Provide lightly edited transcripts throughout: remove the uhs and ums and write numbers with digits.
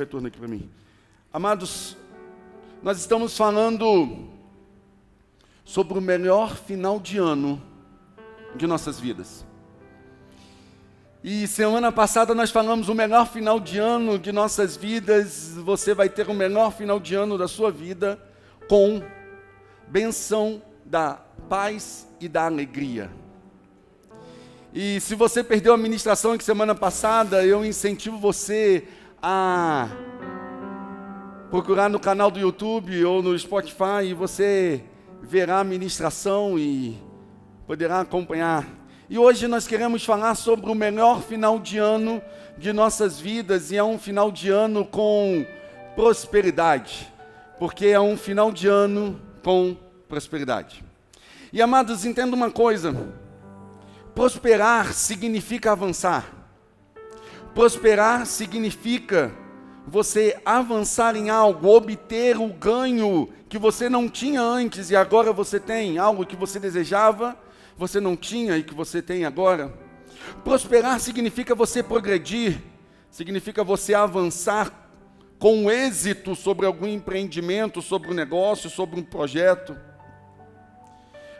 Retorno aqui para mim. Amados, nós estamos falando sobre o melhor final de ano de nossas vidas. E semana passada nós falamos o melhor final de ano de nossas vidas. Você vai ter o melhor final de ano da sua vida com bênção da paz e da alegria. E se você perdeu a ministração aqui semana passada, eu incentivo você a procurar no canal do YouTube ou no Spotify e você verá a ministração e poderá acompanhar. E hoje nós queremos falar sobre o melhor final de ano de nossas vidas, e é um final de ano com prosperidade, porque é um final de ano com prosperidade. E amados, entenda uma coisa: prosperar significa avançar. Prosperar significa você avançar em algo, obter o ganho que você não tinha antes e agora você tem, algo que você desejava, você não tinha e que você tem agora. Prosperar significa você progredir, significa você avançar com êxito sobre algum empreendimento, sobre um negócio, sobre um projeto.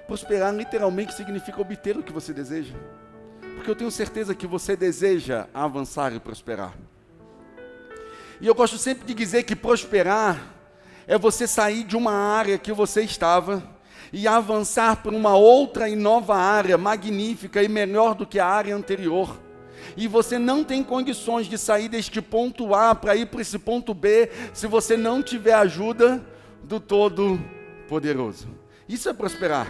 Prosperar literalmente significa obter o que você deseja. Porque eu tenho certeza que você deseja avançar e prosperar. E eu gosto sempre de dizer que prosperar é você sair de uma área que você estava e avançar para uma outra e nova área, magnífica e melhor do que a área anterior. E você não tem condições de sair deste ponto A para ir para esse ponto B se você não tiver a ajuda do Todo-Poderoso. Isso é prosperar.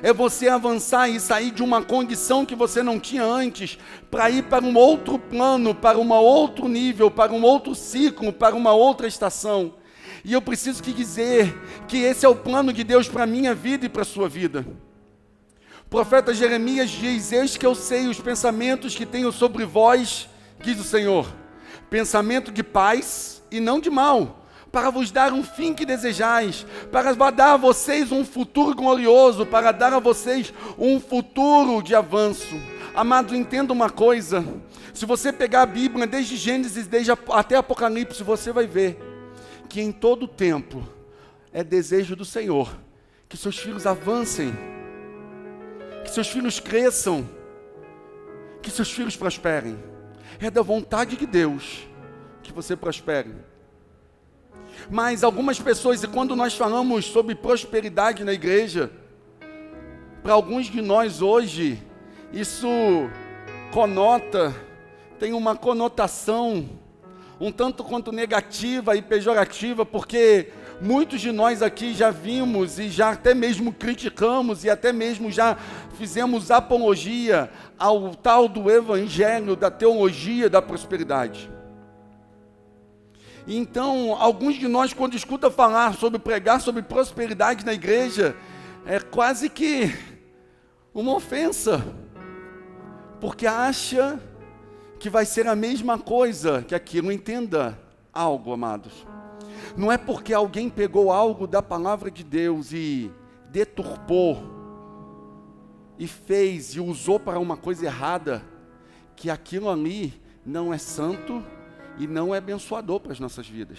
É você avançar e sair de uma condição que você não tinha antes para ir para um outro plano, para um outro nível, para um outro ciclo, para uma outra estação. E eu preciso te dizer que esse é o plano de Deus para a minha vida e para a sua vida. O profeta Jeremias diz: eis que eu sei os pensamentos que tenho sobre vós, diz o Senhor, pensamento de paz e não de mal, para vos dar um fim que desejais, para dar a vocês um futuro glorioso, para dar a vocês um futuro de avanço. Amado, entenda uma coisa: se você pegar a Bíblia desde Gênesis até Apocalipse, você vai ver que em todo tempo é desejo do Senhor que seus filhos avancem, que seus filhos cresçam, que seus filhos prosperem. É da vontade de Deus que você prospere. Mas algumas pessoas, e quando nós falamos sobre prosperidade na igreja, para alguns de nós hoje, isso tem uma conotação um tanto quanto negativa e pejorativa, porque muitos de nós aqui já vimos e já até mesmo criticamos e até mesmo já fizemos apologia ao tal do evangelho, da teologia da prosperidade. Então, alguns de nós, quando escuta pregar sobre prosperidade na igreja, é quase que uma ofensa, porque acha que vai ser a mesma coisa que aquilo. Entenda algo, amados. Não é porque alguém pegou algo da palavra de Deus e deturpou, e fez e usou para uma coisa errada, que aquilo ali não é santo e não é abençoador para as nossas vidas.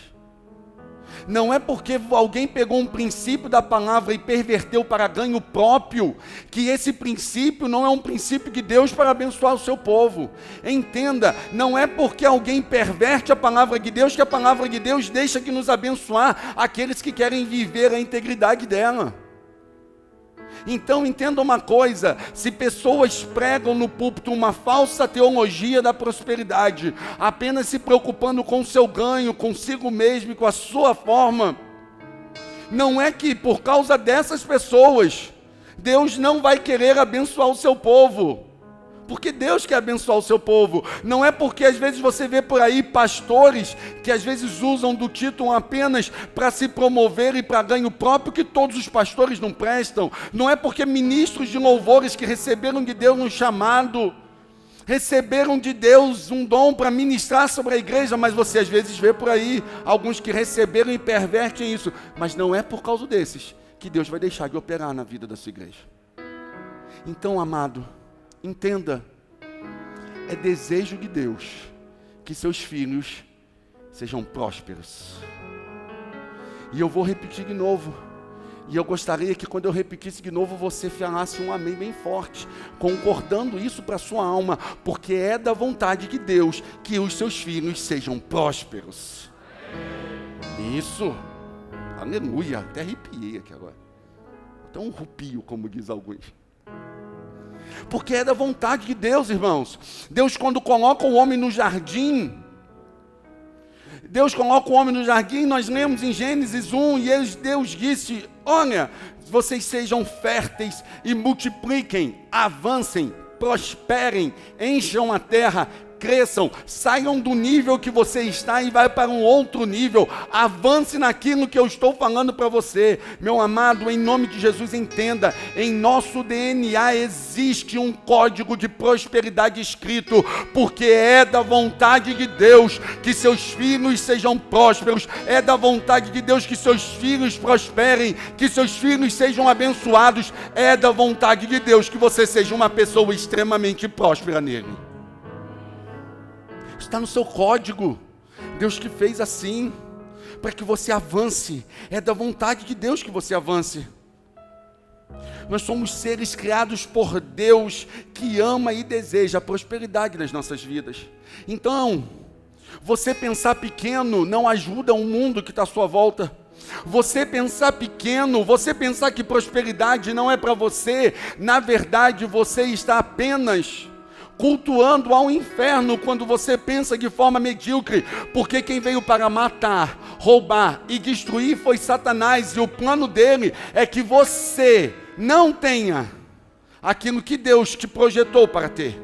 Não é porque alguém pegou um princípio da palavra e perverteu para ganho próprio, que esse princípio não é um princípio de Deus para abençoar o seu povo. Entenda, não é porque alguém perverte a palavra de Deus, que a palavra de Deus deixa de nos abençoar aqueles que querem viver a integridade dela. Então entenda uma coisa: se pessoas pregam no púlpito uma falsa teologia da prosperidade, apenas se preocupando com o seu ganho, consigo mesmo e com a sua forma, não é que por causa dessas pessoas Deus não vai querer abençoar o seu povo, porque Deus quer abençoar o seu povo. Não é porque às vezes você vê por aí pastores que às vezes usam do título apenas para se promover e para ganho próprio, que todos os pastores não prestam. Não é porque ministros de louvores que receberam de Deus um chamado, receberam de Deus um dom para ministrar sobre a igreja, mas você às vezes vê por aí alguns que receberam e pervertem isso. Mas não é por causa desses que Deus vai deixar de operar na vida da sua igreja. Então, amado, entenda, é desejo de Deus que seus filhos sejam prósperos. E eu vou repetir de novo. E eu gostaria que quando eu repetisse de novo, você falasse um amém bem forte, concordando isso para a sua alma, porque é da vontade de Deus que os seus filhos sejam prósperos. Isso, aleluia, até arrepiei aqui agora. Até um rupio, como diz alguns. Porque é da vontade de Deus, irmãos. Deus, quando coloca o homem no jardim, nós lemos em Gênesis 1, e Deus disse: olha, vocês sejam férteis e multipliquem, avancem, prosperem, encham a terra, cresçam, saiam do nível que você está e vai para um outro nível, avance naquilo que eu estou falando para você. Meu amado, em nome de Jesus, entenda, em nosso DNA existe um código de prosperidade escrito, porque é da vontade de Deus que seus filhos sejam prósperos, é da vontade de Deus que seus filhos prosperem, que seus filhos sejam abençoados, é da vontade de Deus que você seja uma pessoa extremamente próspera nele. Está no seu código. Deus que fez assim, para que você avance. É da vontade de Deus que você avance. Nós somos seres criados por Deus, que ama e deseja a prosperidade nas nossas vidas. Então, você pensar pequeno não ajuda o mundo que está à sua volta. Você pensar pequeno, você pensar que prosperidade não é para você, na verdade você está apenas cultuando ao inferno quando você pensa de forma medíocre, porque quem veio para matar, roubar e destruir foi Satanás, e o plano dele é que você não tenha aquilo que Deus te projetou para ter.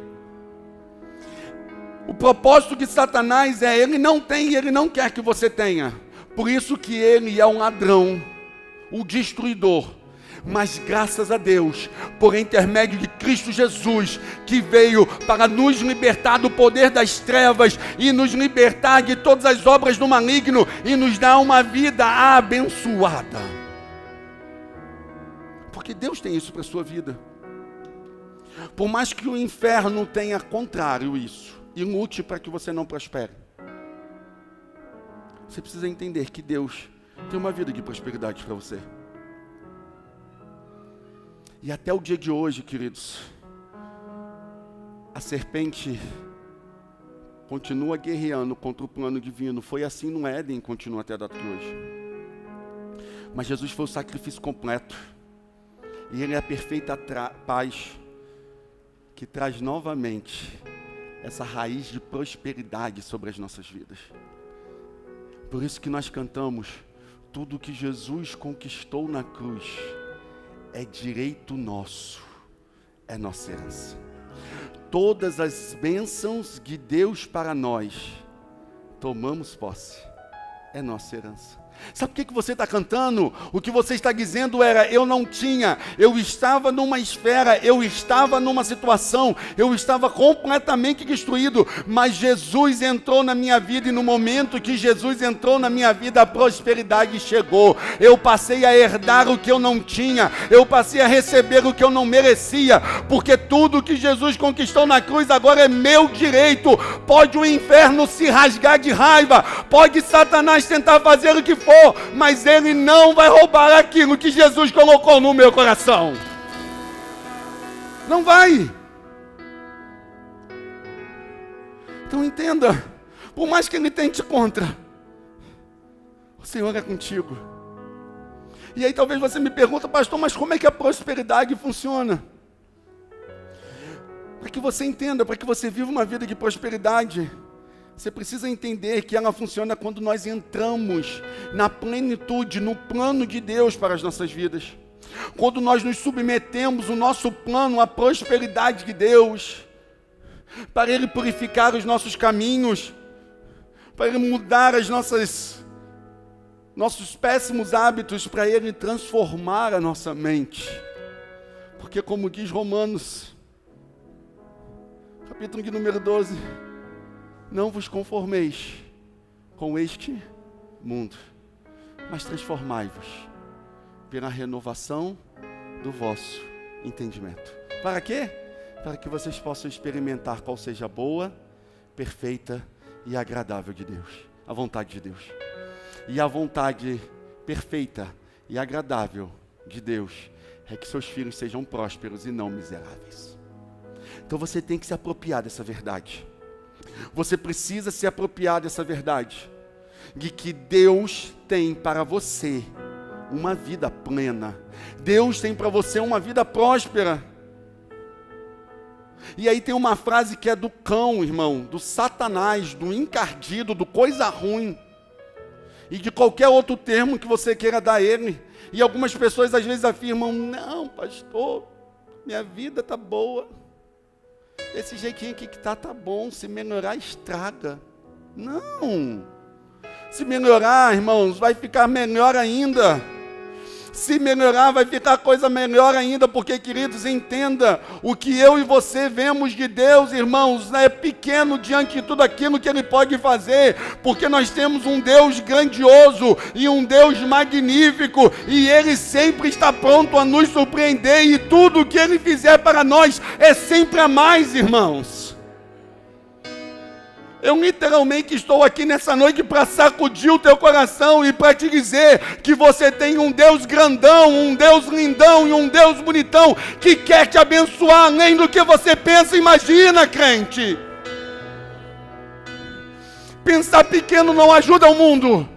O propósito de Satanás é, ele não tem e ele não quer que você tenha, por isso que ele é um ladrão, o destruidor. Mas graças a Deus, por intermédio de Cristo Jesus, que veio para nos libertar do poder das trevas e nos libertar de todas as obras do maligno e nos dar uma vida abençoada. Porque Deus tem isso para a sua vida. Por mais que o inferno tenha contrário isso e lute para que você não prospere, você precisa entender que Deus tem uma vida de prosperidade para você. E até o dia de hoje, queridos, a serpente continua guerreando contra o plano divino. Foi assim no Éden e continua até a data de hoje. Mas Jesus foi o sacrifício completo. E Ele é a perfeita paz que traz novamente essa raiz de prosperidade sobre as nossas vidas. Por isso que nós cantamos: tudo que Jesus conquistou na cruz é direito nosso, é nossa herança. Todas as bênçãos de Deus para nós, tomamos posse, é nossa herança. Sabe por que você está cantando? O que você está dizendo era: eu não tinha, eu estava numa esfera, eu estava numa situação, eu estava completamente destruído, mas Jesus entrou na minha vida, e no momento que Jesus entrou na minha vida, a prosperidade chegou. Eu passei a herdar o que eu não tinha, eu passei a receber o que eu não merecia, porque tudo que Jesus conquistou na cruz agora é meu direito. Pode o inferno se rasgar de raiva, pode Satanás tentar fazer o que for, mas ele não vai roubar aquilo que Jesus colocou no meu coração. Não vai. Então entenda, por mais que ele tente contra, o Senhor é contigo. E aí talvez você me pergunte: pastor, mas como é que a prosperidade funciona? Para que você entenda, para que você viva uma vida de prosperidade, você precisa entender que ela funciona quando nós entramos na plenitude, no plano de Deus para as nossas vidas. Quando nós nos submetemos o nosso plano à prosperidade de Deus, para Ele purificar os nossos caminhos, para Ele mudar nossos péssimos hábitos, para Ele transformar a nossa mente. Porque como diz Romanos, capítulo de número 12, não vos conformeis com este mundo, mas transformai-vos pela renovação do vosso entendimento. Para quê? Para que vocês possam experimentar qual seja a boa, perfeita e agradável de Deus. a vontade de Deus. E a vontade perfeita e agradável de Deus é que seus filhos sejam prósperos e não miseráveis. Então você tem que se apropriar dessa verdade. Você precisa se apropriar dessa verdade, de que Deus tem para você uma vida plena. Deus tem para você uma vida próspera. E aí tem uma frase que é do cão, irmão, do Satanás, do encardido, do coisa ruim, e de qualquer outro termo que você queira dar a ele. E algumas pessoas às vezes afirmam: não, pastor, minha vida está boa, desse jeitinho aqui que tá bom, se melhorar estraga. Não, se melhorar, irmãos, vai ficar melhor ainda. Se melhorar, vai ficar coisa melhor ainda, porque, queridos, entenda, o que eu e você vemos de Deus, irmãos, é pequeno diante de tudo aquilo que Ele pode fazer, porque nós temos um Deus grandioso e um Deus magnífico, e Ele sempre está pronto a nos surpreender, e tudo o que Ele fizer para nós é sempre a mais, irmãos. Eu literalmente estou aqui nessa noite para sacudir o teu coração e para te dizer que você tem um Deus grandão, um Deus lindão e um Deus bonitão que quer te abençoar além do que você pensa e imagina, crente. Pensar pequeno não ajuda o mundo.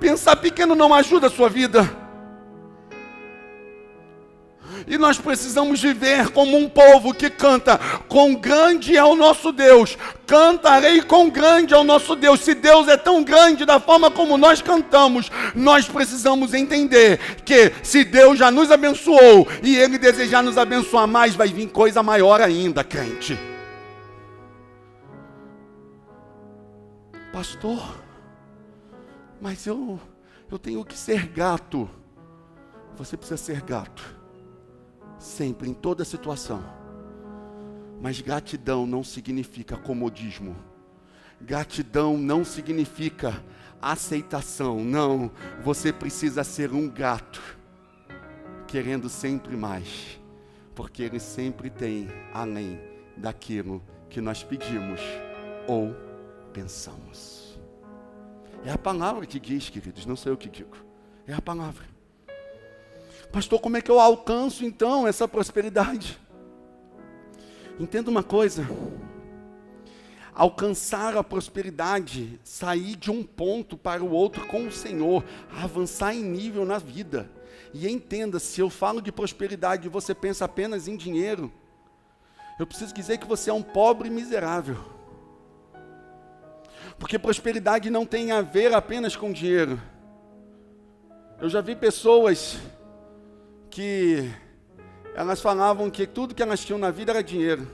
Pensar pequeno não ajuda a sua vida. E nós precisamos viver como um povo que canta: quão grande é o nosso Deus, cantarei quão grande é o nosso Deus. Se Deus é tão grande da forma como nós cantamos, nós precisamos entender que se Deus já nos abençoou e Ele desejar nos abençoar mais, vai vir coisa maior ainda, crente. Pastor, mas eu tenho que ser gato. Você precisa ser gato sempre, em toda situação. Mas gratidão não significa comodismo. Gratidão não significa aceitação. Não, você precisa ser um gato, querendo sempre mais, porque Ele sempre tem além daquilo que nós pedimos ou pensamos. É a palavra que diz, queridos, não sou eu que digo. É a palavra. Pastor, como é que eu alcanço então essa prosperidade? Entenda uma coisa: alcançar a prosperidade, sair de um ponto para o outro com o Senhor, avançar em nível na vida. E entenda, se eu falo de prosperidade e você pensa apenas em dinheiro, eu preciso dizer que você é um pobre miserável. Porque prosperidade não tem a ver apenas com dinheiro. Eu já vi pessoas que elas falavam que tudo que elas tinham na vida era dinheiro.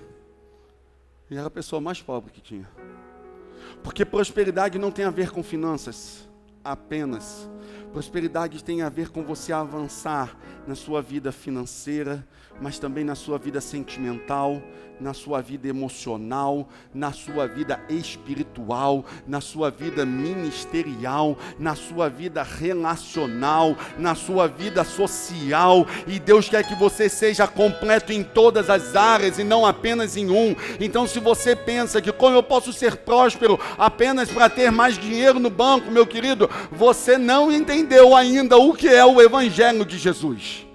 E era a pessoa mais pobre que tinha. Porque prosperidade não tem a ver com finanças apenas. Prosperidade tem a ver com você avançar na sua vida financeira, mas também na sua vida sentimental, na sua vida emocional, na sua vida espiritual, na sua vida ministerial, na sua vida relacional, na sua vida social. E Deus quer que você seja completo em todas as áreas e não apenas em um. Então, se você pensa que como eu posso ser próspero apenas para ter mais dinheiro no banco, meu querido, você não entendeu ainda o que é o Evangelho de Jesus.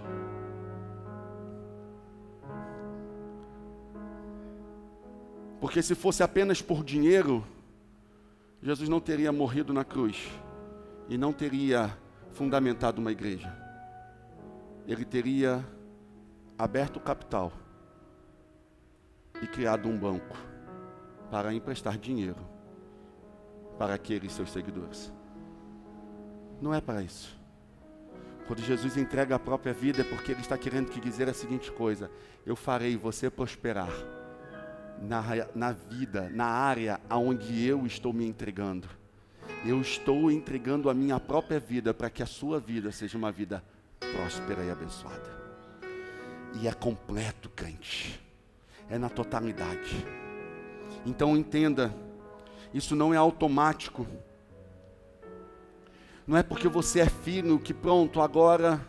Porque se fosse apenas por dinheiro, Jesus não teria morrido na cruz e não teria fundamentado uma igreja. Ele teria aberto o capital e criado um banco para emprestar dinheiro para aqueles seus seguidores. Não é para isso. Quando Jesus entrega a própria vida, é porque Ele está querendo te dizer a seguinte coisa: eu farei você prosperar na vida, na área aonde eu estou me entregando. Eu estou entregando a minha própria vida para que a sua vida seja uma vida próspera e abençoada. E é completo, crente. É na totalidade. Então entenda, isso não é automático. Não é porque você é filho que pronto, agora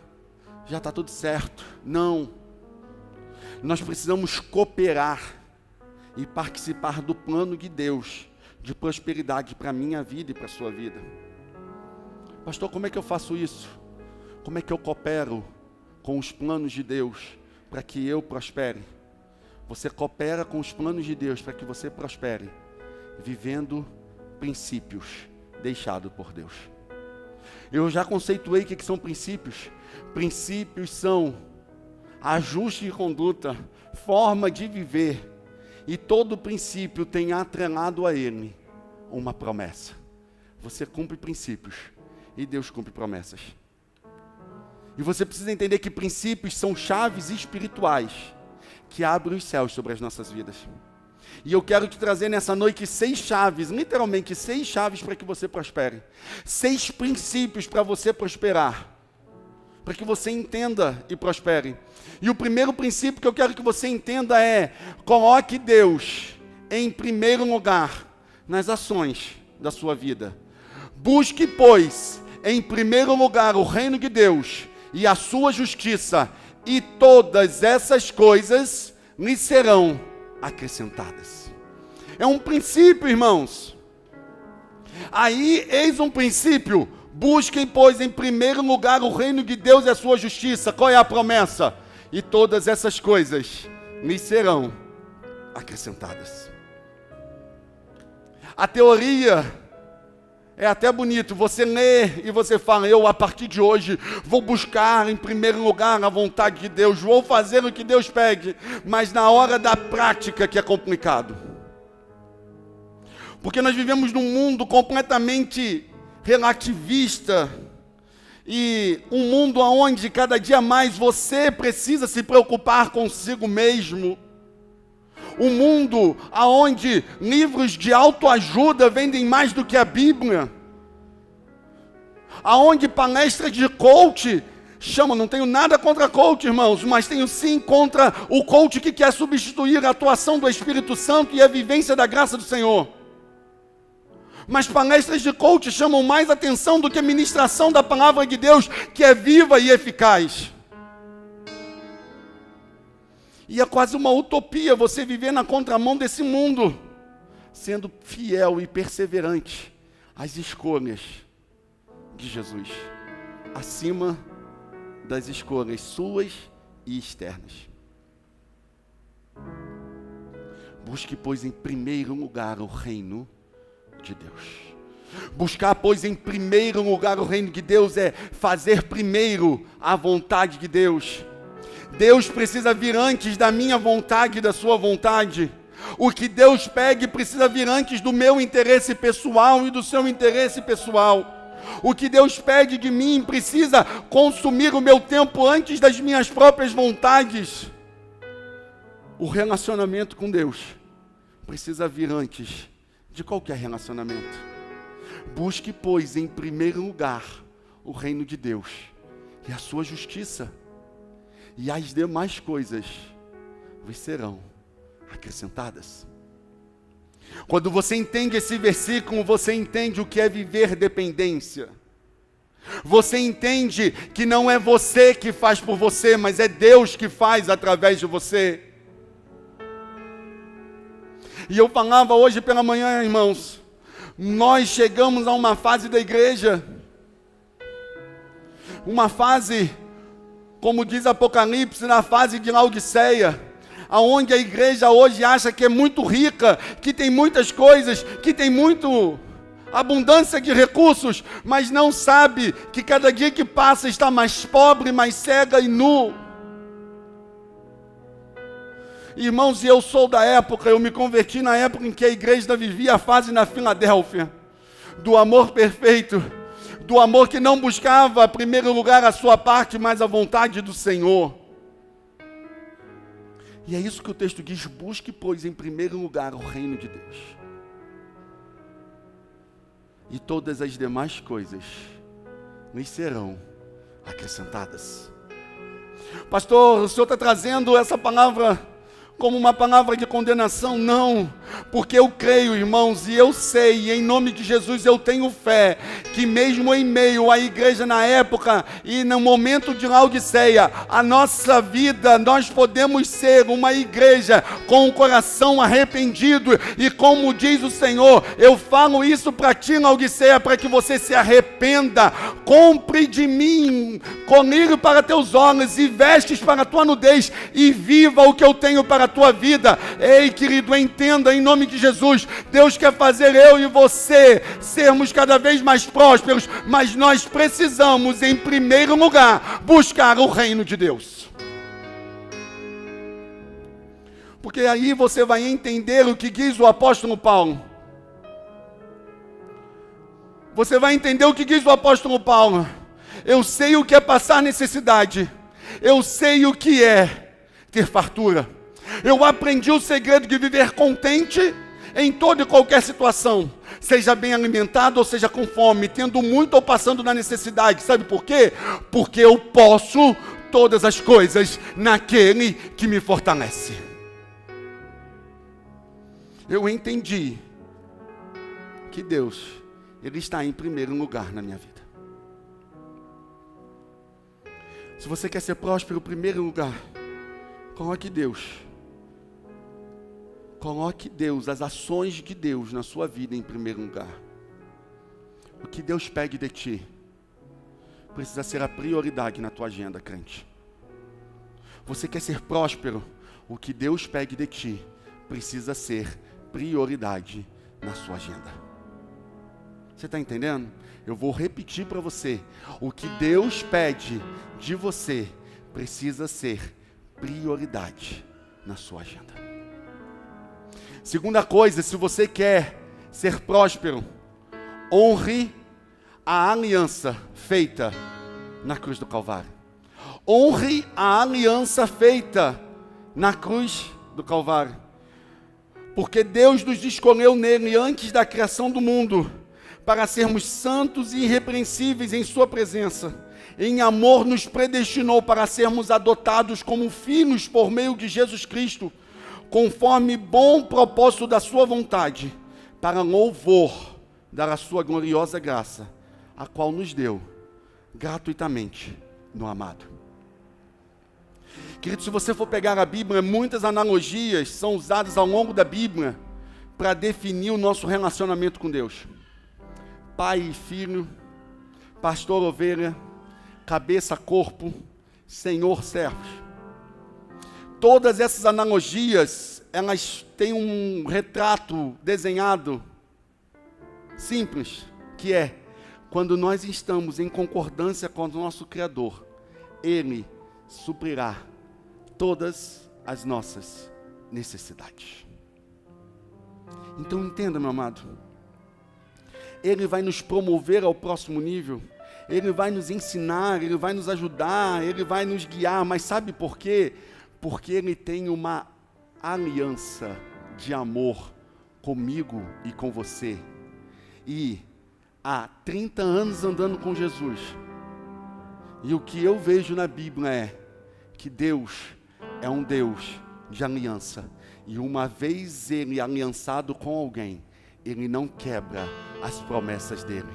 já está tudo certo. Não. Nós precisamos cooperar e participar do plano de Deus de prosperidade para a minha vida e para a sua vida. Pastor, como é que eu faço isso? Como é que eu coopero com os planos de Deus para que eu prospere? Você coopera com os planos de Deus para que você prospere, vivendo princípios deixados por Deus. Eu já conceituei o que são princípios. Princípios são ajuste de conduta, forma de viver, e todo princípio tem atrelado a ele uma promessa. Você cumpre princípios e Deus cumpre promessas. E você precisa entender que princípios são chaves espirituais que abrem os céus sobre as nossas vidas. E eu quero te trazer nessa noite 6 chaves, literalmente 6 chaves para que você prospere. 6 princípios para você prosperar, para que você entenda e prospere. E o primeiro princípio que eu quero que você entenda é: coloque Deus em primeiro lugar nas ações da sua vida. Busque, pois, em primeiro lugar o reino de Deus e a sua justiça, e todas essas coisas lhe serão acrescentadas. É um princípio, irmãos. Aí, eis um princípio: busquem, pois, em primeiro lugar o reino de Deus e a sua justiça. Qual é a promessa? E todas essas coisas lhe serão acrescentadas. A teoria é até bonito, você lê e você fala: eu a partir de hoje vou buscar em primeiro lugar a vontade de Deus, vou fazer o que Deus pede, mas na hora da prática que é complicado. Porque nós vivemos num mundo completamente relativista, e um mundo onde cada dia mais você precisa se preocupar consigo mesmo. Um mundo onde livros de autoajuda vendem mais do que a Bíblia. Aonde palestras de coach chamam, não tenho nada contra coach, irmãos, mas tenho sim contra o coach que quer substituir a atuação do Espírito Santo e a vivência da graça do Senhor. Mas palestras de coach chamam mais atenção do que a ministração da palavra de Deus, que é viva e eficaz. E é quase uma utopia você viver na contramão desse mundo, sendo fiel e perseverante às escolhas de Jesus, acima das escolhas suas e externas. Busque, pois, em primeiro lugar o reino de Deus. Buscar, pois, em primeiro lugar o reino de Deus é fazer primeiro a vontade de Deus. Deus precisa vir antes da minha vontade e da sua vontade. O que Deus pede precisa vir antes do meu interesse pessoal e do seu interesse pessoal. O que Deus pede de mim precisa consumir o meu tempo antes das minhas próprias vontades. O relacionamento com Deus precisa vir antes de qualquer relacionamento. Busque, pois, em primeiro lugar o reino de Deus e a sua justiça, e as demais coisas vos serão acrescentadas. Quando você entende esse versículo, você entende o que é viver dependência. Você entende que não é você que faz por você, mas é Deus que faz através de você. E eu falava hoje pela manhã, irmãos, nós chegamos a uma fase da igreja, uma fase, como diz Apocalipse, na fase de Laodiceia, aonde a igreja hoje acha que é muito rica, que tem muitas coisas, que tem muito abundância de recursos, mas não sabe que cada dia que passa está mais pobre, mais cega e nu. Irmãos, e eu sou da época, eu me converti na época em que a igreja vivia a fase na Filadélfia, do amor perfeito, do amor que não buscava, em primeiro lugar, a sua parte, mas a vontade do Senhor. E é isso que o texto diz: busque, pois, em primeiro lugar o reino de Deus. E todas as demais coisas lhes serão acrescentadas. Pastor, o senhor está trazendo essa palavra como uma palavra de condenação? Não, Porque eu creio, irmãos, e eu sei, e em nome de Jesus eu tenho fé, que mesmo em meio à igreja na época e no momento de Laodiceia, a nossa vida, nós podemos ser uma igreja com o coração arrependido, e como diz o Senhor, eu falo isso para ti, Laodiceia, para que você se arrependa. Compre de mim colírio para teus olhos e vestes para a tua nudez, e viva o que eu tenho para a tua vida. Ei, querido, entenda em nome de Jesus, Deus quer fazer eu e você sermos cada vez mais prósperos, mas nós precisamos, em primeiro lugar, buscar o reino de Deus. Porque aí você vai entender o que diz o apóstolo Paulo. Você vai entender o que diz o apóstolo Paulo. Eu sei o que é passar necessidade. Eu sei o que é ter fartura. Eu aprendi o segredo de viver contente em toda e qualquer situação. Seja bem alimentado ou seja com fome, tendo muito ou passando na necessidade. Sabe por quê? Porque eu posso todas as coisas naquele que me fortalece. Eu entendi que Deus, Ele está em primeiro lugar na minha vida. Se você quer ser próspero, em primeiro lugar, coloque Deus. Coloque Deus, as ações de Deus na sua vida em primeiro lugar. O que Deus pede de ti precisa ser a prioridade na tua agenda, crente. Você quer ser próspero? O que Deus pede de ti precisa ser prioridade na sua agenda. Você está entendendo? Eu vou repetir para você. O que Deus pede de você precisa ser prioridade na sua agenda. Segunda coisa, se você quer ser próspero, honre a aliança feita na cruz do Calvário. Honre a aliança feita na cruz do Calvário. Porque Deus nos escolheu nele antes da criação do mundo, para sermos santos e irrepreensíveis em sua presença. Em amor nos predestinou para sermos adotados como filhos por meio de Jesus Cristo, conforme bom propósito da sua vontade, para louvor da sua gloriosa graça, a qual nos deu gratuitamente no amado. Querido, se você for pegar a Bíblia, muitas analogias são usadas ao longo da Bíblia para definir o nosso relacionamento com Deus. Pai e filho, pastor, ovelha, cabeça, corpo, senhor, servos. Todas essas analogias, elas têm um retrato desenhado simples, que é quando nós estamos em concordância com o nosso Criador, Ele suprirá todas as nossas necessidades. Então entenda, meu amado, Ele vai nos promover ao próximo nível, Ele vai nos ensinar, Ele vai nos ajudar, Ele vai nos guiar, mas sabe por quê? Porque Ele tem uma aliança de amor comigo e com você. E há 30 anos andando com Jesus, e o que eu vejo na Bíblia é que Deus é um Deus de aliança. E uma vez Ele aliançado com alguém, Ele não quebra as promessas dEle.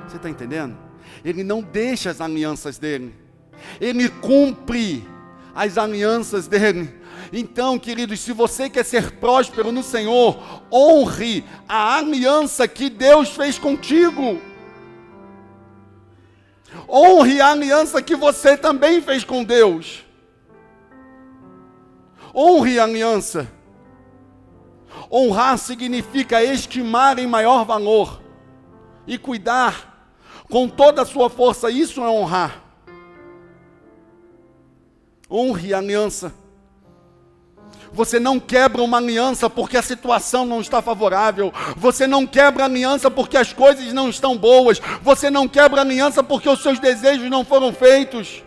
Você está entendendo? Ele não deixa as alianças dEle. Ele cumpre as alianças dEle. Então, queridos, se você quer ser próspero no Senhor, honre a aliança que Deus fez contigo. Honre a aliança que você também fez com Deus. Honre a aliança. Honrar significa estimar em maior valor e cuidar com toda a sua força. Isso é honrar. Honre a aliança. Você não quebra uma aliança porque a situação não está favorável. Você não quebra a aliança porque as coisas não estão boas. Você não quebra a aliança porque os seus desejos não foram feitos.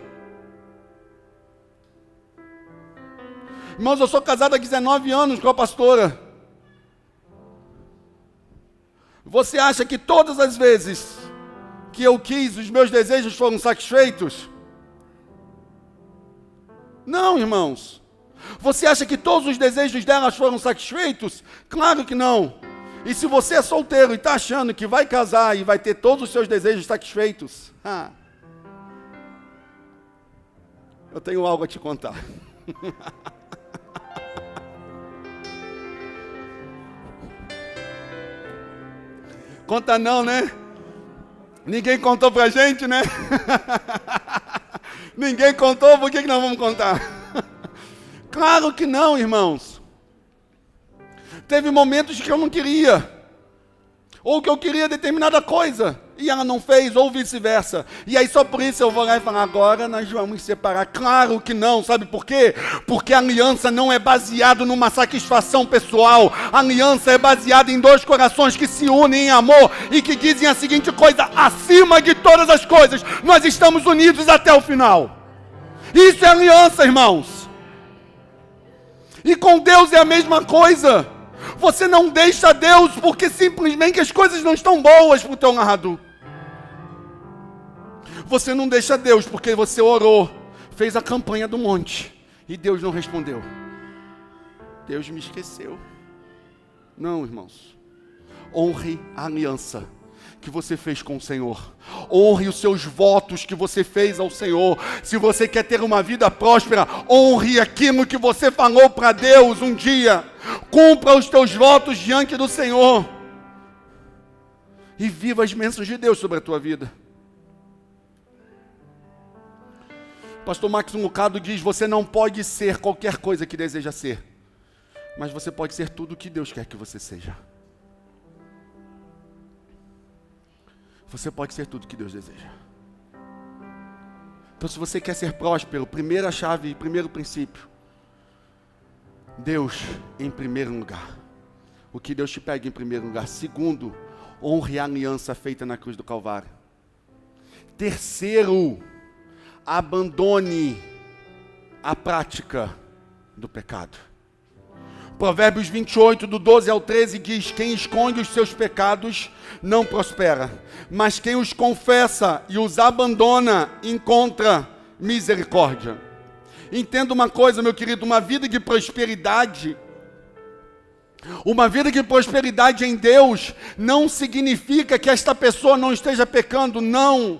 Irmãos, eu sou casado há 19 anos com a pastora. Você acha que todas as vezes que eu quis, os meus desejos foram satisfeitos? Não, irmãos. Você acha que todos os desejos delas foram satisfeitos? Claro que não. E se você é solteiro e está achando que vai casar e vai ter todos os seus desejos satisfeitos, eu tenho algo a te contar. Conta não, né? Ninguém contou pra gente, né? Ninguém contou, por que nós vamos contar? Claro que não, irmãos. Teve momentos que eu não queria, ou que eu queria determinada coisa, e ela não fez, ou vice-versa. E aí só por isso eu vou lá e falar, agora nós vamos separar. Claro que não, sabe por quê? Porque a aliança não é baseada numa satisfação pessoal. A aliança é baseada em dois corações que se unem em amor e que dizem a seguinte coisa: acima de todas as coisas, nós estamos unidos até o final. Isso é aliança, irmãos. E com Deus é a mesma coisa. Você não deixa Deus porque simplesmente as coisas não estão boas para o teu lado. Você não deixa Deus porque você orou, fez a campanha do monte e Deus não respondeu. Deus me esqueceu. Não, irmãos. Honre a aliança que você fez com o Senhor. Honre os seus votos que você fez ao Senhor. Se você quer ter uma vida próspera, honre aquilo que você falou para Deus um dia. Cumpra os teus votos diante do Senhor. E viva as bênçãos de Deus sobre a tua vida. Pastor Max Lucado diz, você não pode ser qualquer coisa que deseja ser. Mas você pode ser tudo o que Deus quer que você seja. Você pode ser tudo que Deus deseja. Então, se você quer ser próspero, primeira chave, primeiro princípio, Deus em primeiro lugar. O que Deus te pede em primeiro lugar. Segundo, honre a aliança feita na cruz do Calvário. Terceiro, abandone a prática do pecado. Provérbios 28, do 12 ao 13, diz, quem esconde os seus pecados não prospera, mas quem os confessa e os abandona, encontra misericórdia. Entenda uma coisa, meu querido, uma vida de prosperidade em Deus, não significa que esta pessoa não esteja pecando, não.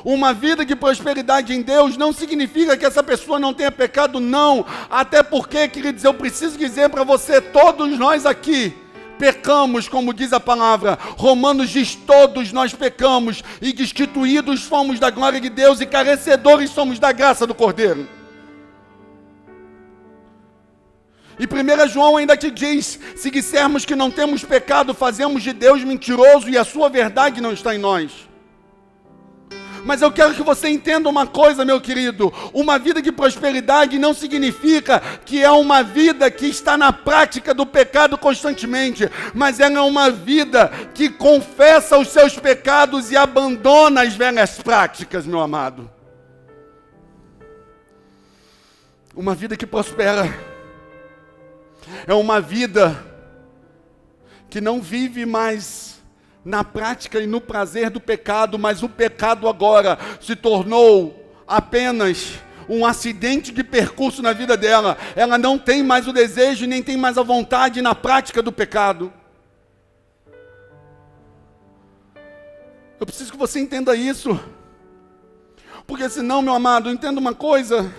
Uma vida de prosperidade em Deus não significa que essa pessoa não tenha pecado, não. Até porque, queridos, eu preciso dizer para você, todos nós aqui pecamos, como diz a palavra. Romanos diz, todos nós pecamos e destituídos fomos da glória de Deus e carecedores somos da graça do Cordeiro. E 1 João ainda te diz, se dissermos que não temos pecado, fazemos de Deus mentiroso e a sua verdade não está em nós. Mas eu quero que você entenda uma coisa, meu querido. Uma vida de prosperidade não significa que é uma vida que está na prática do pecado constantemente, mas ela é uma vida que confessa os seus pecados e abandona as velhas práticas, meu amado. Uma vida que prospera é uma vida que não vive mais na prática e no prazer do pecado, mas o pecado agora se tornou apenas um acidente de percurso na vida dela. Ela não tem mais o desejo, nem tem mais a vontade na prática do pecado. Eu preciso que você entenda isso, porque senão, meu amado, entenda uma coisa.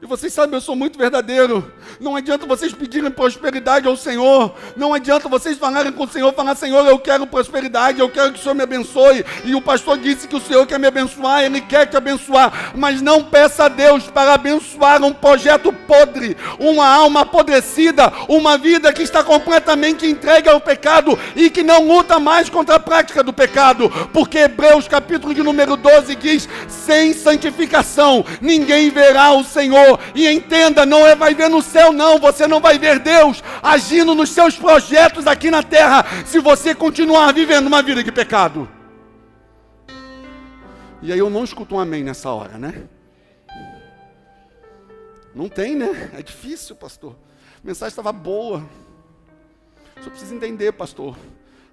E vocês sabem, eu sou muito verdadeiro. Não adianta vocês pedirem prosperidade ao Senhor. Não adianta vocês falarem com o Senhor, falar, Senhor, eu quero prosperidade, eu quero que o Senhor me abençoe. E o pastor disse que o Senhor quer me abençoar, Ele quer te abençoar. Mas não peça a Deus para abençoar um projeto podre, uma alma apodrecida, uma vida que está completamente entregue ao pecado e que não luta mais contra a prática do pecado. Porque Hebreus capítulo de número 12 diz, sem santificação ninguém verá o Senhor. E entenda, não vai ver no céu não, você não vai ver Deus agindo nos seus projetos aqui na terra, se você continuar vivendo uma vida de pecado. E aí eu não escuto um amém nessa hora, né? Não tem, né? É difícil, pastor. A mensagem estava boa. Só precisa entender, pastor.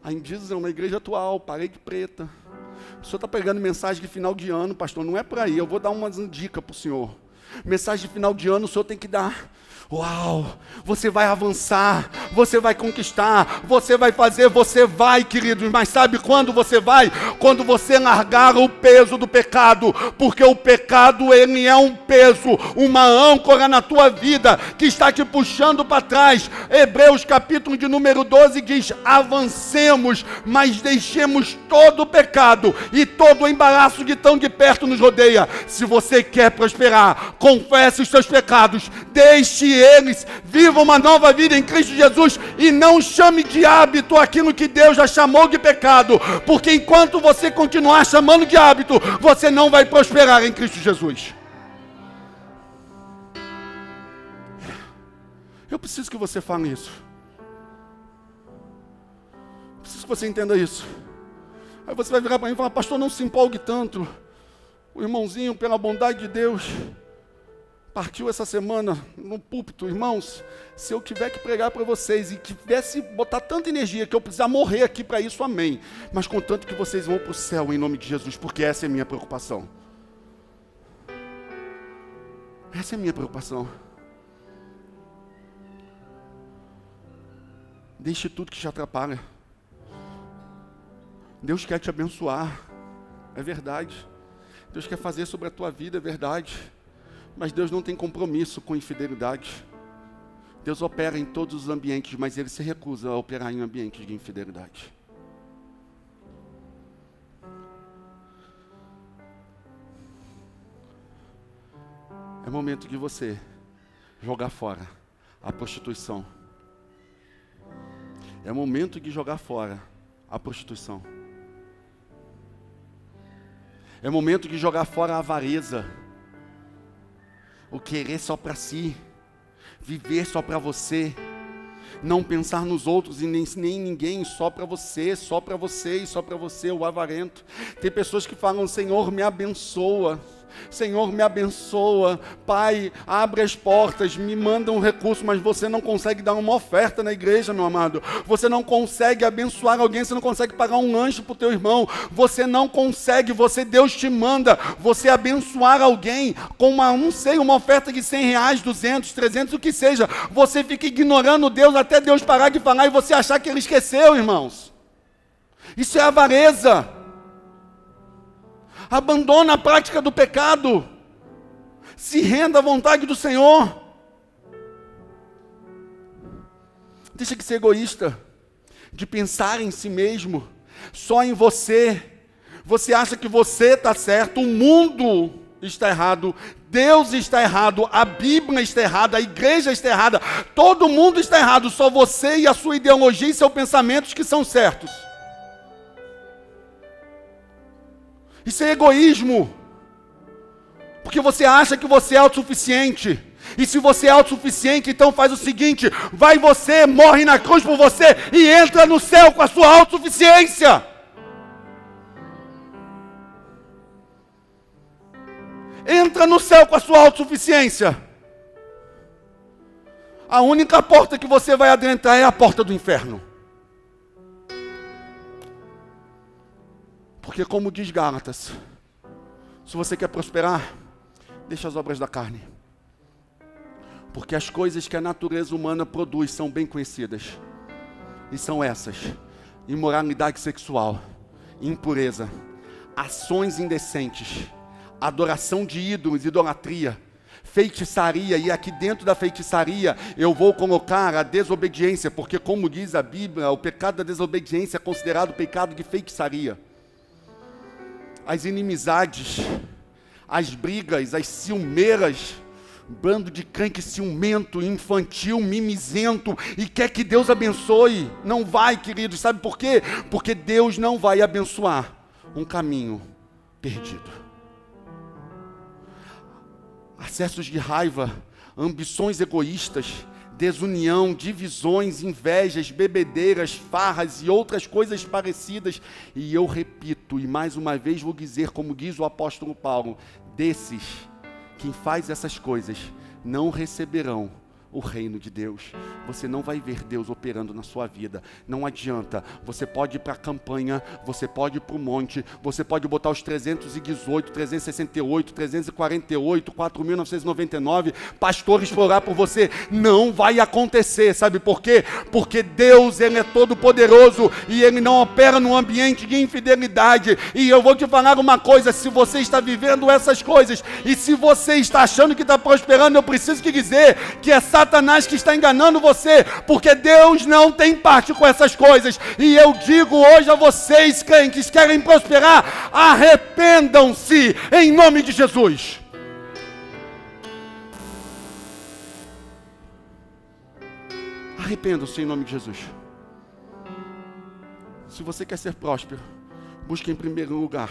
A Indígenas é uma igreja atual, parede preta. O senhor está pegando mensagem de final de ano, pastor. Não é por aí, eu vou dar umas dicas para o senhor. Mensagem de final de ano o Senhor tem que dar. Uau, você vai avançar, você vai conquistar, você vai fazer, você vai, queridos, mas sabe quando você vai? Quando você largar o peso do pecado, porque o pecado, ele é um peso, uma âncora na tua vida, que está te puxando para trás. Hebreus capítulo de número 12 diz, avancemos, mas deixemos todo o pecado e todo o embaraço que tão de perto nos rodeia. Se você quer prosperar, confesse os seus pecados, deixe eles, viva uma nova vida em Cristo Jesus e não chame de hábito aquilo que Deus já chamou de pecado, porque enquanto você continuar chamando de hábito, você não vai prosperar em Cristo Jesus. Eu preciso que você fale isso. Preciso que você entenda isso. Aí você vai virar para mim e falar, pastor, não se empolgue tanto. O irmãozinho, pela bondade de Deus, partiu essa semana no púlpito. Irmãos, se eu tiver que pregar para vocês e tivesse botar tanta energia que eu precisar morrer aqui para isso, amém. Mas contanto que vocês vão para o céu em nome de Jesus, porque essa é a minha preocupação. Essa é a minha preocupação. Deixe tudo que te atrapalha. Deus quer te abençoar, é verdade. Deus quer fazer sobre a tua vida, é verdade. Mas Deus não tem compromisso com infidelidade. Deus opera em todos os ambientes, mas Ele se recusa a operar em ambientes de infidelidade. É momento de você jogar fora a prostituição. É momento de jogar fora a prostituição. É momento de jogar fora a avareza. O querer só para si, viver só para você, não pensar nos outros e nem ninguém, só para você e só para você, o avarento. Tem pessoas que falam, Senhor, me abençoa. Senhor, me abençoa, Pai, abre as portas, me manda um recurso, mas você não consegue dar uma oferta na igreja, meu amado. Você não consegue abençoar alguém, você não consegue pagar um lanche para o teu irmão. Você não consegue, Deus te manda, você abençoar alguém com uma oferta de R$100, 200, 300, o que seja. Você fica ignorando Deus até Deus parar de falar e você achar que Ele esqueceu, irmãos. Isso é avareza. Abandona a prática do pecado. Se renda à vontade do Senhor. Deixa de ser egoísta, de pensar em si mesmo, só em você. Você acha que você está certo, o mundo está errado, Deus está errado, a Bíblia está errada, a igreja está errada, todo mundo está errado, só você e a sua ideologia e seus pensamentos que são certos. Isso é egoísmo, porque você acha que você é autossuficiente, e se você é autossuficiente, então faz o seguinte, vai você, morre na cruz por você, e entra no céu com a sua autossuficiência. Entra no céu com a sua autossuficiência. A única porta que você vai adentrar é a porta do inferno. Porque como diz Gálatas, se você quer prosperar, deixa as obras da carne. Porque as coisas que a natureza humana produz são bem conhecidas. E são essas: imoralidade sexual, impureza, ações indecentes, adoração de ídolos, idolatria, feitiçaria, e aqui dentro da feitiçaria eu vou colocar a desobediência, porque como diz a Bíblia, o pecado da desobediência é considerado pecado de feitiçaria. As inimizades, as brigas, as ciumeiras, bando de crente ciumento, infantil, mimizento, e quer que Deus abençoe. Não vai, queridos, sabe por quê? Porque Deus não vai abençoar um caminho perdido. Acessos de raiva, ambições egoístas, desunião, divisões, invejas, bebedeiras, farras e outras coisas parecidas. E eu repito, e mais uma vez vou dizer, como diz o apóstolo Paulo, desses, quem faz essas coisas, não receberão o reino de Deus. você não vai ver Deus operando na sua vida. Não adianta. Você pode ir para a campanha, você pode ir para o monte, você pode botar os 318, 368, 348, 4.999 pastores para orar por você. Não vai acontecer. Sabe por quê? Porque Deus, Ele é todo poderoso e Ele não opera num ambiente de infidelidade. E eu vou te falar uma coisa: se você está vivendo essas coisas e se você está achando que está prosperando, eu preciso te dizer que é Satanás que está enganando você, porque Deus não tem parte com essas coisas. E eu digo hoje a vocês, crentes, querem prosperar, arrependam-se em nome de Jesus. Arrependam-se em nome de Jesus. Se você quer ser próspero, busque em primeiro lugar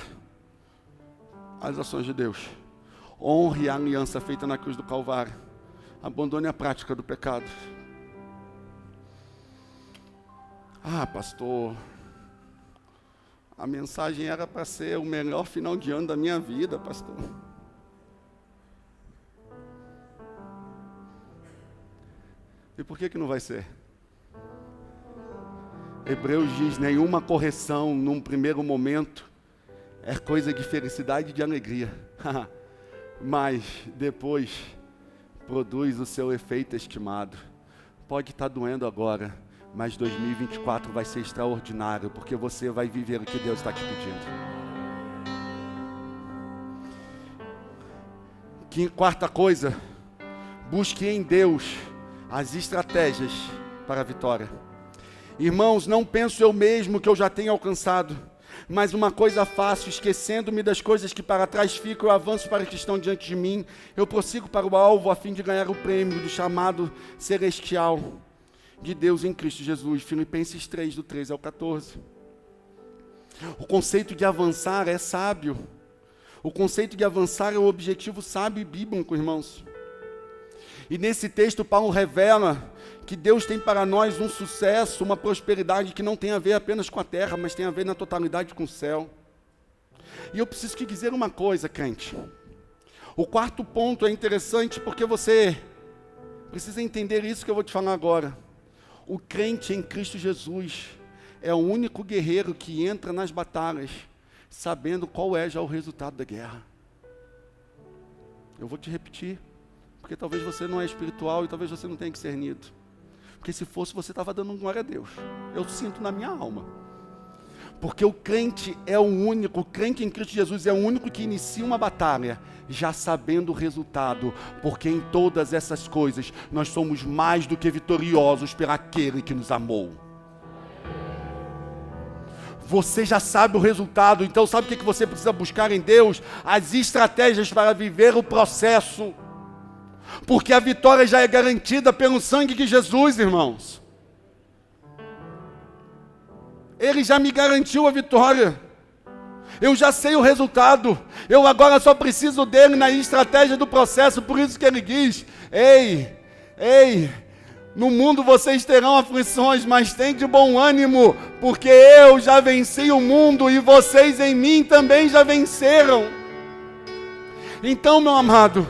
as ações de Deus. Honre a aliança feita na cruz do Calvário. Abandone a prática do pecado. Ah, pastor, a mensagem era para ser o melhor final de ano da minha vida, pastor. E por que não vai ser? Hebreus diz: nenhuma correção num primeiro momento é coisa de felicidade e de alegria, mas depois produz o seu efeito estimado. Pode estar doendo agora, mas 2024 vai ser extraordinário, porque você vai viver o que Deus está te pedindo. Quarta coisa, busque em Deus as estratégias para a vitória. Irmãos, não penso eu mesmo que eu já tenho alcançado, mas uma coisa faço, esquecendo-me das coisas que para trás ficam, eu avanço para o que estão diante de mim, eu prossigo para o alvo a fim de ganhar o prêmio do chamado celestial de Deus em Cristo Jesus. Filipenses 3, do 13 ao 14. O conceito de avançar é sábio. O conceito de avançar é um objetivo sábio e bíblico, irmãos. E nesse texto Paulo revela que Deus tem para nós um sucesso, uma prosperidade que não tem a ver apenas com a terra, mas tem a ver na totalidade com o céu. E eu preciso te dizer uma coisa, crente. O quarto ponto é interessante porque você precisa entender isso que eu vou te falar agora. O crente em Cristo Jesus é o único guerreiro que entra nas batalhas sabendo qual é já o resultado da guerra. Eu vou te repetir, porque talvez você não é espiritual e talvez você não tenha discernido. Porque se fosse, você estava dando glória a Deus. Eu sinto na minha alma. Porque o crente é o crente em Cristo Jesus é o único que inicia uma batalha, já sabendo o resultado, porque em todas essas coisas, nós somos mais do que vitoriosos por aquele que nos amou. Você já sabe o resultado, então sabe o que você precisa buscar em Deus? As estratégias para viver o processo. Porque a vitória já é garantida pelo sangue de Jesus, irmãos. Ele já me garantiu a vitória. Eu já sei o resultado. Eu agora só preciso dele na estratégia do processo. Por isso que ele diz: Ei, no mundo vocês terão aflições, mas tem de bom ânimo, porque eu já venci o mundo e vocês em mim também já venceram. Então, meu amado,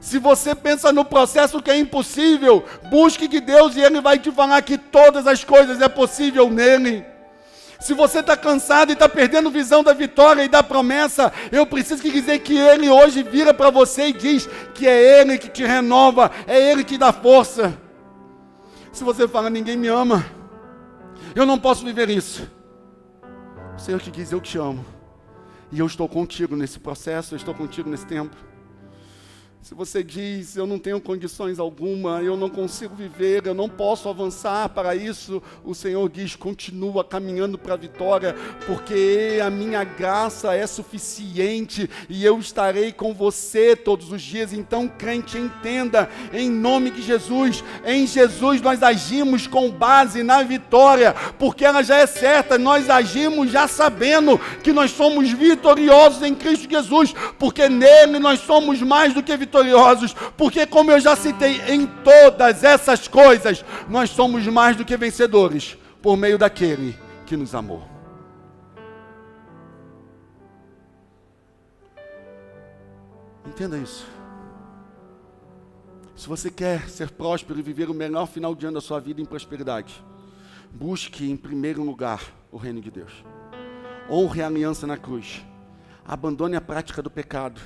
se você pensa no processo que é impossível, busque de Deus e Ele vai te falar que todas as coisas é possível nele. Se você está cansado e está perdendo visão da vitória e da promessa, eu preciso te dizer que Ele hoje vira para você e diz que é Ele que te renova, é Ele que dá força. Se você fala: ninguém me ama, eu não posso viver isso, o Senhor te diz: eu te amo, e eu estou contigo nesse processo, eu estou contigo nesse tempo. Se você diz: eu não tenho condições alguma, eu não consigo viver, eu não posso avançar para isso, o Senhor diz: continua caminhando para a vitória, porque a minha graça é suficiente e eu estarei com você todos os dias. Então, crente, entenda, em nome de Jesus, em Jesus nós agimos com base na vitória, porque ela já é certa. Nós agimos já sabendo que nós somos vitoriosos em Cristo Jesus, porque nele nós somos mais do que vitoriosos, porque, como eu já citei, em todas essas coisas nós somos mais do que vencedores por meio daquele que nos amou. Entenda isso. Se você quer ser próspero e viver o melhor final de ano da sua vida em prosperidade, busque em primeiro lugar o reino de Deus. Honre a aliança na cruz. Abandone a prática do pecado.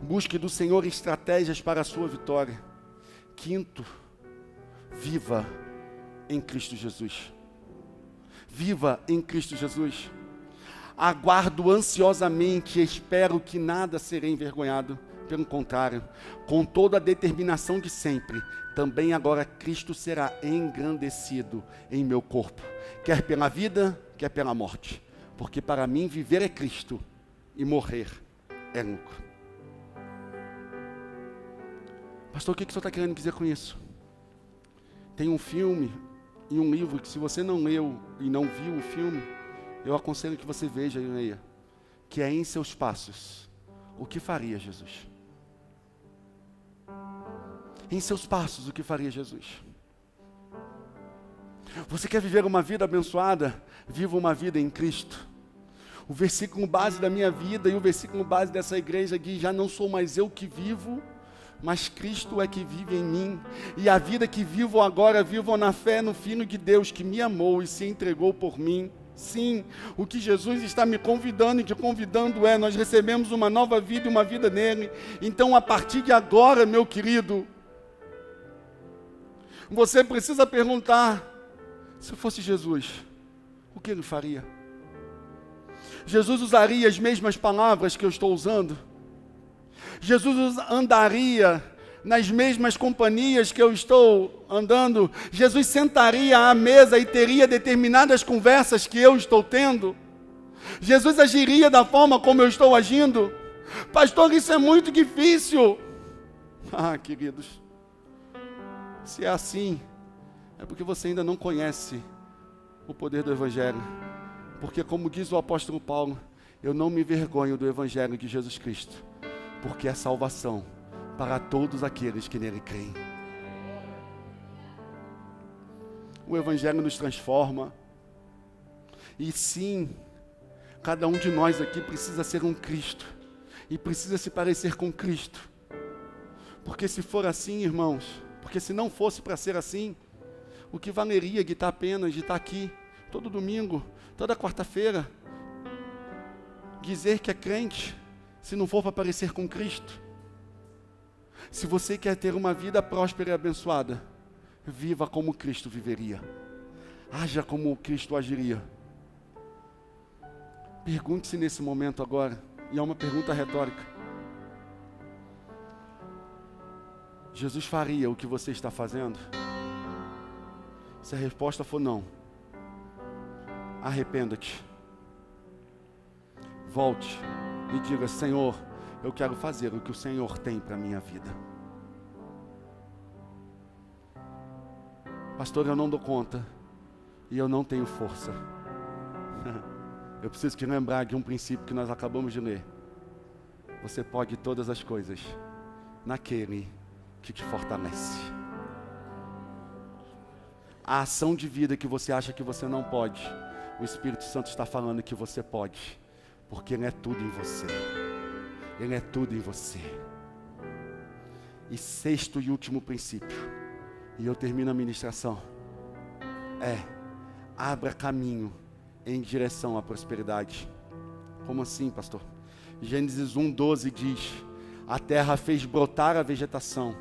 Busque do Senhor estratégias para a sua vitória. Quinto, viva em Cristo Jesus. Viva em Cristo Jesus. Aguardo ansiosamente e espero que nada serei envergonhado. Pelo contrário, com toda a determinação de sempre, também agora Cristo será engrandecido em meu corpo, quer pela vida, quer pela morte. Porque para mim viver é Cristo e morrer é lucro. Pastor, o que o senhor está querendo dizer com isso? Tem um filme e um livro que, se você não leu e não viu o filme, eu aconselho que você veja e leia, que é Em Seus Passos. O que faria Jesus? Em seus passos, o que faria Jesus? Você quer viver uma vida abençoada? Viva uma vida em Cristo. O versículo base da minha vida e o versículo base dessa igreja diz: já não sou mais eu que vivo, mas Cristo é que vive em mim. E a vida que vivo agora, vivo na fé no Filho de Deus que me amou e se entregou por mim. Sim, o que Jesus está me convidando e te convidando é: nós recebemos uma nova vida e uma vida nele. Então, a partir de agora, meu querido, você precisa perguntar: se fosse Jesus, o que ele faria? Jesus usaria as mesmas palavras que eu estou usando? Jesus andaria nas mesmas companhias que eu estou andando? Jesus sentaria à mesa e teria determinadas conversas que eu estou tendo? Jesus agiria da forma como eu estou agindo? Pastor, isso é muito difícil. Queridos, se é assim, é porque você ainda não conhece o poder do Evangelho. Porque, como diz o apóstolo Paulo, eu não me envergonho do Evangelho de Jesus Cristo, porque é salvação para todos aqueles que nele creem. O Evangelho nos transforma. E sim, cada um de nós aqui precisa ser um Cristo, e precisa se parecer com Cristo. Porque se for assim, irmãos, porque se não fosse para ser assim, o que valeria de estar apenas, de estar aqui, todo domingo, toda quarta-feira, dizer que é crente, se não for para parecer com Cristo? Se você quer ter uma vida próspera e abençoada, viva como Cristo viveria. Haja como Cristo agiria. Pergunte-se nesse momento agora, e é uma pergunta retórica: Jesus faria o que você está fazendo? Se a resposta for não, arrependa-te. Volte e diga: Senhor, eu quero fazer o que o Senhor tem para a minha vida. Pastor, eu não dou conta e eu não tenho força. Eu preciso te lembrar de um princípio que nós acabamos de ler. Você pode todas as coisas naquele que te fortalece. A ação de vida que você acha que você não pode, o Espírito Santo está falando que você pode, porque Ele é tudo em você. Ele é tudo em você. E sexto e último princípio, e eu termino a ministração, abra caminho em direção à prosperidade. Como assim, pastor? Gênesis 1:12 diz: a terra fez brotar a vegetação,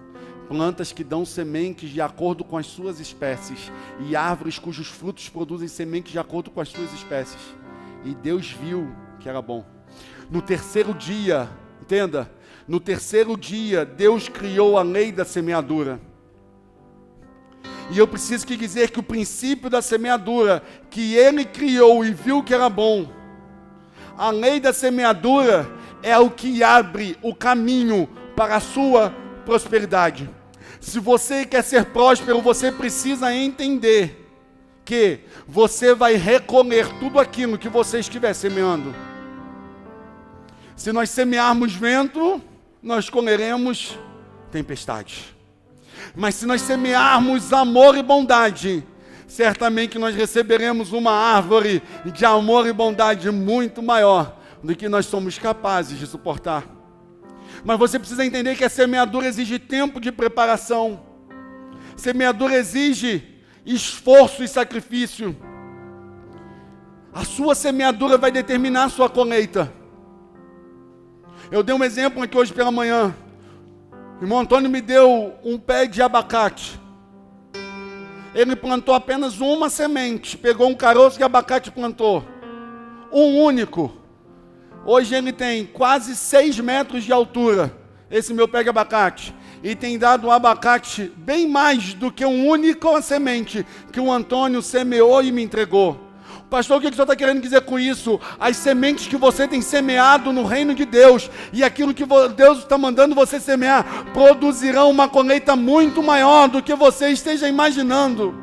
plantas que dão sementes de acordo com as suas espécies, e árvores cujos frutos produzem sementes de acordo com as suas espécies. E Deus viu que era bom. No terceiro dia, entenda, no terceiro dia, Deus criou a lei da semeadura. E eu preciso te dizer que o princípio da semeadura, que Ele criou e viu que era bom, a lei da semeadura é o que abre o caminho para a sua prosperidade. Se você quer ser próspero, você precisa entender que você vai recolher tudo aquilo que você estiver semeando. Se nós semearmos vento, nós colheremos tempestade. Mas se nós semearmos amor e bondade, certamente nós receberemos uma árvore de amor e bondade muito maior do que nós somos capazes de suportar. Mas você precisa entender que a semeadura exige tempo de preparação. Semeadura exige esforço e sacrifício. A sua semeadura vai determinar a sua colheita. Eu dei um exemplo aqui hoje pela manhã. O irmão Antônio me deu um pé de abacate. Ele plantou apenas uma semente, pegou um caroço de abacate e plantou. Um único. Hoje ele tem quase 6 metros de altura, esse meu pé de abacate. E tem dado um abacate bem mais do que uma única semente que o Antônio semeou e me entregou. Pastor, o que o senhor está querendo dizer com isso? As sementes que você tem semeado no reino de Deus e aquilo que Deus está mandando você semear produzirão uma colheita muito maior do que você esteja imaginando.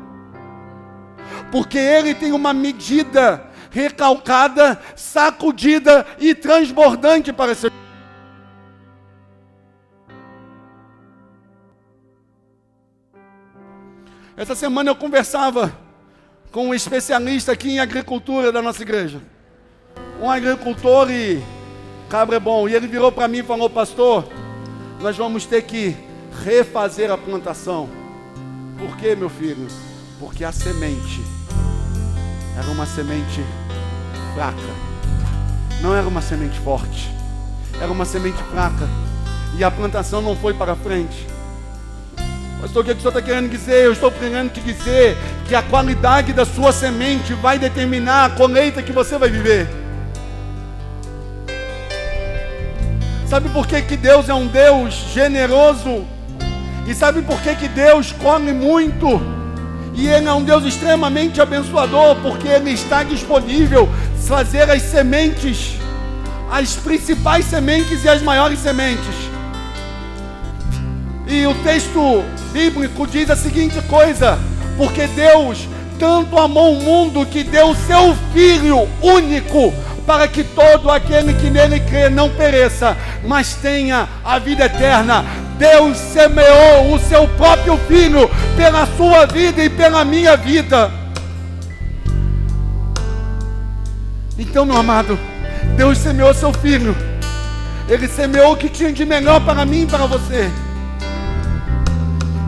Porque Ele tem uma medida recalcada, sacudida e transbordante para ser. Essa semana eu conversava com um especialista aqui em agricultura da nossa igreja. Um agricultor e cabra é bom. E ele virou para mim e falou: pastor, nós vamos ter que refazer a plantação. Por quê, meu filho? Porque a semente era uma semente fraca. Não era uma semente forte. Era uma semente fraca. E a plantação não foi para frente. Pastor, o que o senhor está querendo dizer? Eu estou querendo te dizer que a qualidade da sua semente vai determinar a colheita que você vai viver. Sabe por que Deus é um Deus generoso? E sabe por que Deus colhe muito? E Ele é um Deus extremamente abençoador, porque Ele está disponível a fazer as sementes, as principais sementes e as maiores sementes. E o texto bíblico diz a seguinte coisa: porque Deus tanto amou o mundo que deu o seu Filho único, para que todo aquele que nele crê não pereça, mas tenha a vida eterna. Deus semeou o seu próprio Filho pela sua vida e pela minha vida. Então, meu amado, Deus semeou seu Filho. Ele semeou o que tinha de melhor para mim e para você.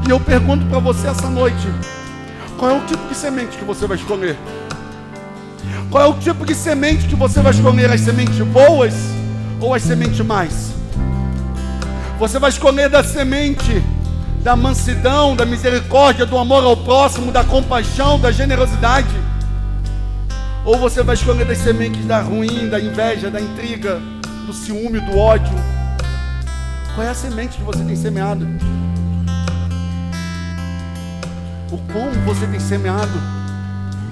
E eu pergunto para você essa noite: qual é o tipo de semente que você vai escolher? Qual é o tipo de semente que você vai escolher? As sementes boas ou as sementes mais? Você vai escolher da semente da mansidão, da misericórdia, do amor ao próximo, da compaixão, da generosidade? Ou você vai escolher das sementes da ruim, da inveja, da intriga, do ciúme, do ódio? Qual é a semente que você tem semeado? O como você tem semeado?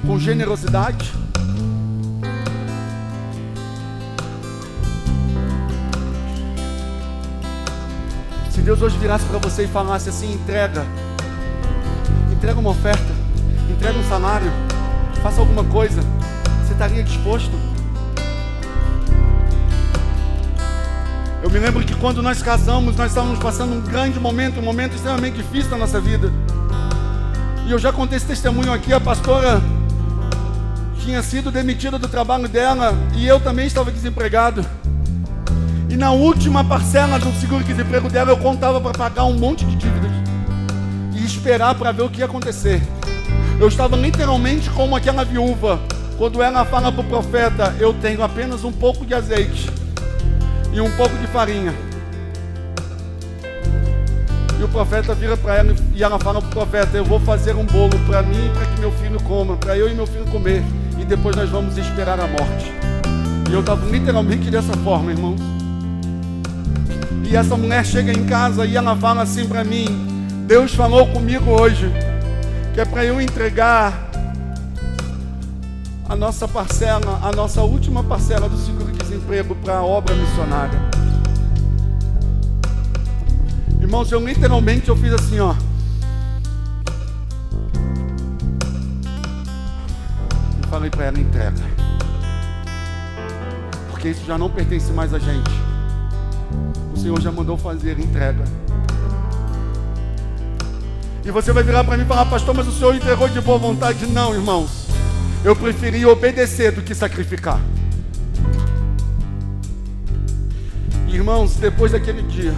Com generosidade? Se Deus hoje virasse para você e falasse assim: entrega uma oferta, entrega um salário, faça alguma coisa, você estaria disposto? Eu me lembro que quando nós casamos, nós estávamos passando um grande momento, um momento extremamente difícil da nossa vida. E eu já contei esse testemunho aqui. A pastora tinha sido demitida do trabalho dela e eu também estava desempregado. E na última parcela do seguro-desemprego dela, eu contava para pagar um monte de dívidas e esperar para ver o que ia acontecer. Eu estava literalmente como aquela viúva, quando ela fala para o profeta: eu tenho apenas um pouco de azeite e um pouco de farinha. E o profeta vira para ela e ela fala para o profeta: eu vou fazer um bolo para mim e para que meu filho coma, para eu e meu filho comer, e depois nós vamos esperar a morte. E eu estava literalmente dessa forma, irmãos. E essa mulher chega em casa e ela fala assim para mim: Deus falou comigo hoje que é para eu entregar a nossa parcela, a nossa última parcela do seguro-desemprego para a obra missionária. Irmãos, eu literalmente fiz assim, ó. E falei para ela: entrega. Porque isso já não pertence mais a gente. O Senhor já mandou fazer, entrega. E você vai virar para mim e falar: pastor, mas o Senhor entregou de boa vontade. Não, irmãos. Eu preferi obedecer do que sacrificar. E Irmãos, depois daquele dia,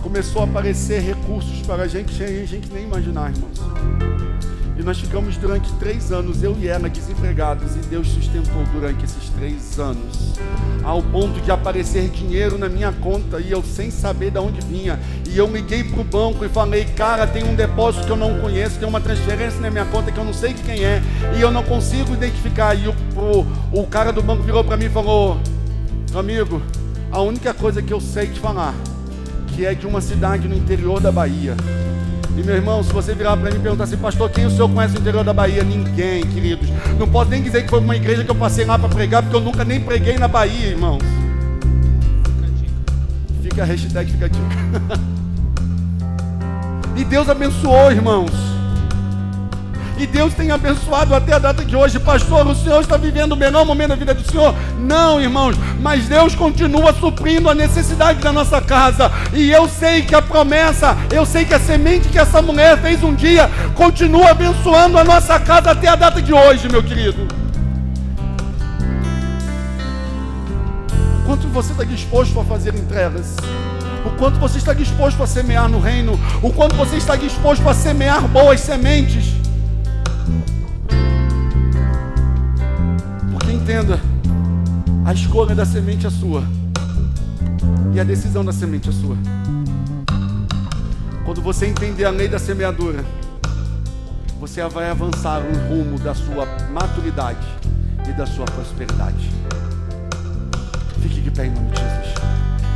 começou a aparecer recursos para a gente nem imaginar, irmãos. E nós ficamos durante 3 anos, eu e ela, desempregados, e Deus sustentou durante esses 3 anos, ao ponto de aparecer dinheiro na minha conta, e eu sem saber de onde vinha, e eu liguei para o banco e falei, cara, tem um depósito que eu não conheço, tem uma transferência na minha conta que eu não sei de quem é, e eu não consigo identificar, e o cara do banco virou para mim e falou, amigo, a única coisa que eu sei te falar, que é de uma cidade no interior da Bahia. E meu irmão, se você virar para mim e perguntar assim, pastor, quem o senhor conhece no interior da Bahia? Ninguém, queridos. Não posso nem dizer que foi uma igreja que eu passei lá para pregar, porque eu nunca nem preguei na Bahia, irmãos. Fica a hashtag, fica a dica. E Deus abençoou, irmãos. E Deus tem abençoado até a data de hoje. Pastor, o senhor está vivendo o melhor momento da vida do senhor? Não, irmãos, mas Deus continua suprindo a necessidade da nossa casa. E eu sei que a promessa, eu sei que a semente que essa mulher fez um dia, continua abençoando a nossa casa até a data de hoje, meu querido. O quanto você está disposto a fazer entregas? O quanto você está disposto a semear no reino? O quanto você está disposto a semear boas sementes? Entenda, a escolha da semente é sua e a decisão da semente é sua. Quando você entender a lei da semeadura, você vai avançar no rumo da sua maturidade e da sua prosperidade. Fique de pé em nome de